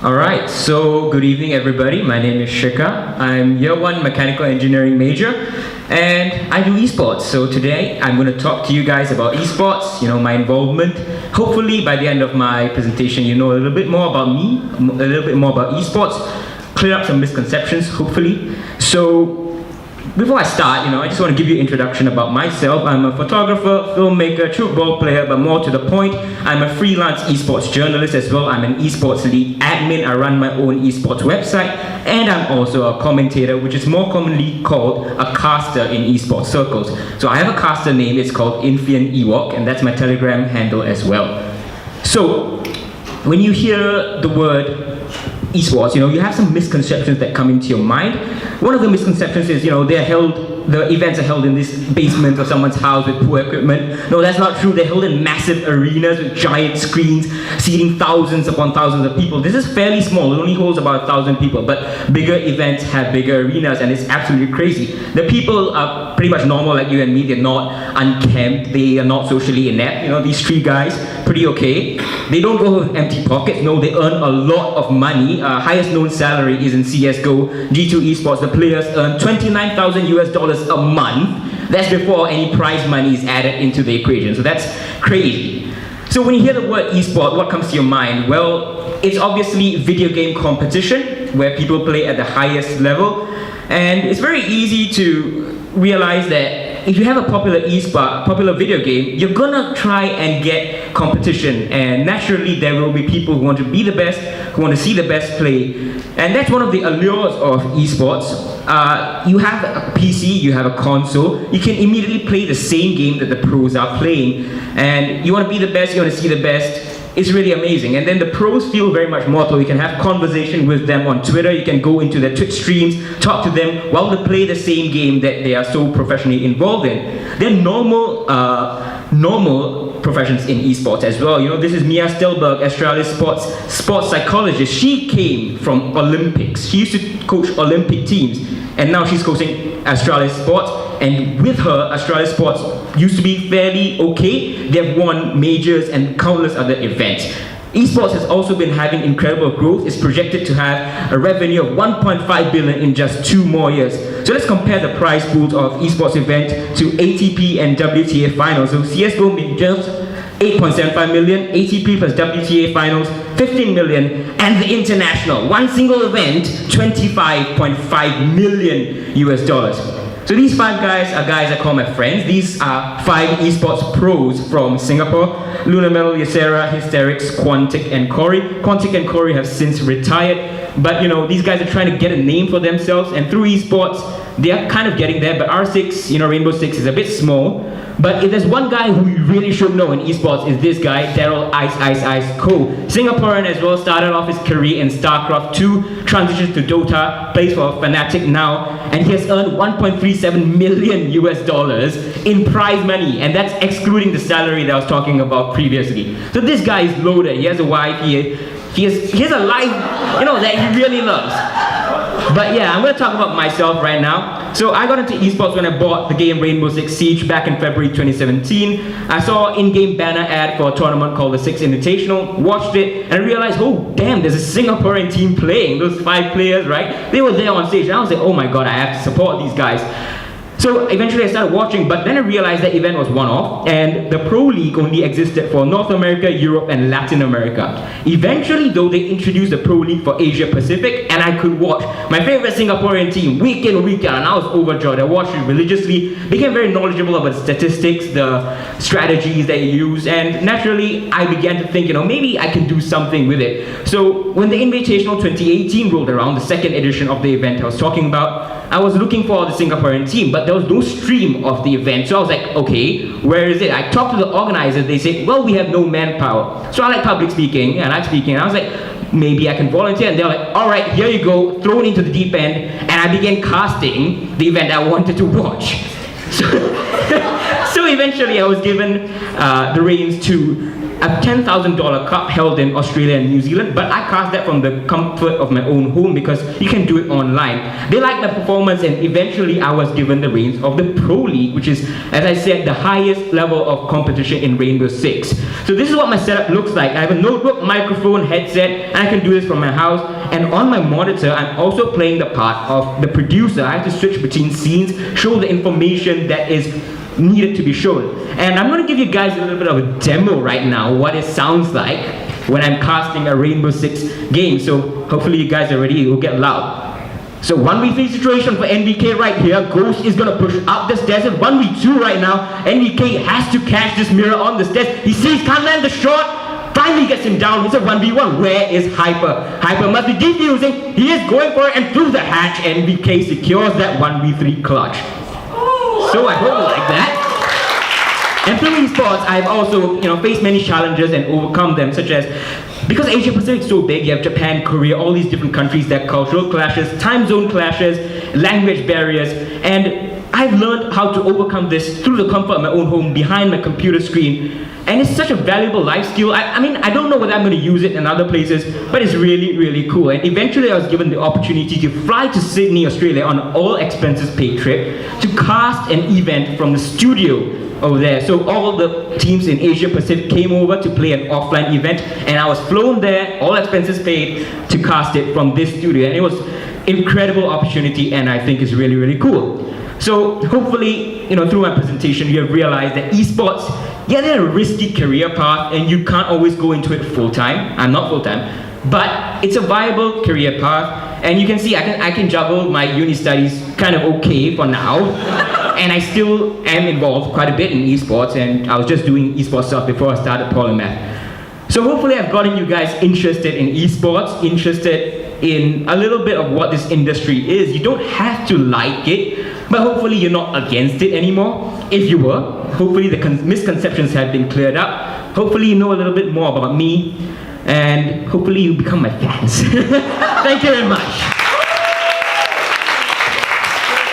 Alright, so good evening everybody. My name is Shikhar. I'm year 1 mechanical engineering major and I do esports. So today I'm going to talk to you guys about esports, my involvement. Hopefully by the end of my presentation you know a little bit more about me, a little bit more about esports, clear up some misconceptions hopefully. So before I start, I just want to give you an introduction about myself. I'm a photographer, filmmaker, true ball player, but more to the point, I'm a freelance esports journalist as well. I'm an esports league admin. I run my own esports website, and I'm also a commentator, which is more commonly called a caster in esports circles. So I have a caster name, it's called Infian Ewok, and that's my Telegram handle as well. So when you hear the word esports, you have some misconceptions that come into your mind. One of the misconceptions is, the events are held in this basement of someone's house with poor equipment. No, that's not true. They're held in massive arenas with giant screens, seating thousands upon thousands of people. This is fairly small. It only holds about 1,000 people, but bigger events have bigger arenas, and it's absolutely crazy. The people are pretty much normal like you and me. They're not unkempt. They are not socially inept. These three guys, pretty okay. They don't go with empty pockets. No, they earn a lot of money. Highest known salary is in CSGO, G2 Esports. The players earn $29,000 a month. That's before any prize money is added into the equation. So that's crazy. So when you hear the word esport, what comes to your mind? Well, it's obviously video game competition where people play at the highest level. And it's very easy to realize that if you have a popular video game, you're gonna try and get competition, and naturally there will be people who want to be the best, who want to see the best play, and that's one of the allures of esports. You have a PC, you have a console, you can immediately play the same game that the pros are playing, and you want to be the best, you want to see the best. It's really amazing. And then the pros feel very much mortal. You can have conversation with them on Twitter, you can go into their Twitch streams, talk to them while they play the same game that they are so professionally involved in. They're normal professions in esports as well. This is Mia Stelberg, Australia's sports psychologist. She came from Olympics. She used to coach Olympic teams, and now she's coaching Australia's sports. And with her, Australia's sports used to be fairly okay. They've won majors and countless other events. Esports has also been having incredible growth. It's projected to have a revenue of 1.5 billion in just 2 more years. So let's compare the prize pools of esports event to ATP and WTA finals. So CSGO majors, 8.75 million, ATP plus WTA finals, 15 million, and the international, one single event, $25.5 million. So these 5 guys are guys I call my friends. These are 5 esports pros from Singapore: Luna Metal, Yasera, Hysterics, Quantic, and Corey. Quantic and Corey have since retired, but these guys are trying to get a name for themselves, and through esports, they are kind of getting there. But R6, Rainbow Six is a bit small. But if there's one guy who you really should know in esports, is this guy, Daryl Ice Cole. Singaporean as well, started off his career in StarCraft 2, transitioned to Dota, plays for Fnatic now, and he has earned $1.37 million in prize money, and that's excluding the salary that I was talking about previously. So this guy is loaded. He has a wife, he has a life, that he really loves. But yeah, I'm going to talk about myself right now. So I got into esports when I bought the game Rainbow Six Siege back in February 2017. I saw an in-game banner ad for a tournament called the Six Invitational, watched it, and I realized, oh damn, there's a Singaporean team playing, those 5 players, right? They were there on stage, and I was like, oh my god, I have to support these guys. So eventually I started watching, but then I realized that event was one-off, and the Pro League only existed for North America, Europe, and Latin America. Eventually, though, they introduced the Pro League for Asia Pacific, and I could watch my favorite Singaporean team week in, week out, and I was overjoyed. I watched it religiously, became very knowledgeable about the statistics, the strategies they use, and naturally, I began to think, maybe I can do something with it. So when the Invitational 2018 rolled around, the 2nd edition of the event I was talking about, I was looking for the Singaporean team, but there was no stream of the event. So I was like, okay, where is it? I talked to the organizers, they said, well, we have no manpower. So I like public speaking, I like speaking, and I was like, maybe I can volunteer. And they're like, all right, here you go, thrown into the deep end, and I began casting the event I wanted to watch. So eventually I was given the reins to a $10,000 cup held in Australia and New Zealand, but I cast that from the comfort of my own home because you can do it online. They liked my performance, and eventually I was given the reins of the Pro League, which is, as I said, the highest level of competition in Rainbow Six. So this is what my setup looks like. I have a notebook, microphone, headset, and I can do this from my house. And on my monitor, I'm also playing the part of the producer. I have to switch between scenes, show the information that is needed to be shown. And I'm going to give you guys a little bit of a demo right now, what it sounds like when I'm casting a Rainbow Six game. So hopefully you guys are ready, it will get loud. So 1v3 situation for NVK right here. Ghost is going to push up the stairs. At 1v2 right now, NVK has to catch this mirror on the stairs. He sees, can't land the shot. Finally gets him down. It's a 1v1. Where is Hyper? Hyper must be defusing. He is going for it, and through the hatch, NVK secures that 1v3 clutch. So I hope you like that. And through esports, I've also, faced many challenges and overcome them, such as, because Asia Pacific is so big, you have Japan, Korea, all these different countries, that cultural clashes, time zone clashes, language barriers, and I've learned how to overcome this through the comfort of my own home, behind my computer screen. And it's such a valuable life skill. I mean, I don't know whether I'm going to use it in other places, but it's really, really cool. And eventually I was given the opportunity to fly to Sydney, Australia on an all expenses paid trip to cast an event from the studio over there. So all the teams in Asia Pacific came over to play an offline event, and I was flown there, all expenses paid, to cast it from this studio. And it was an incredible opportunity, and I think it's really, really cool. So hopefully, through my presentation, you have realized that esports, yeah, they're a risky career path, and you can't always go into it full-time. I'm not full-time, but it's a viable career path, and you can see I can juggle my uni studies kind of okay for now, and I still am involved quite a bit in esports, and I was just doing esports stuff before I started Polymath. So hopefully I've gotten you guys interested in esports, interested in a little bit of what this industry is. You don't have to like it, but hopefully you're not against it anymore. If you were, hopefully the misconceptions have been cleared up. Hopefully you know a little bit more about me, and hopefully you become my fans. Thank you very much.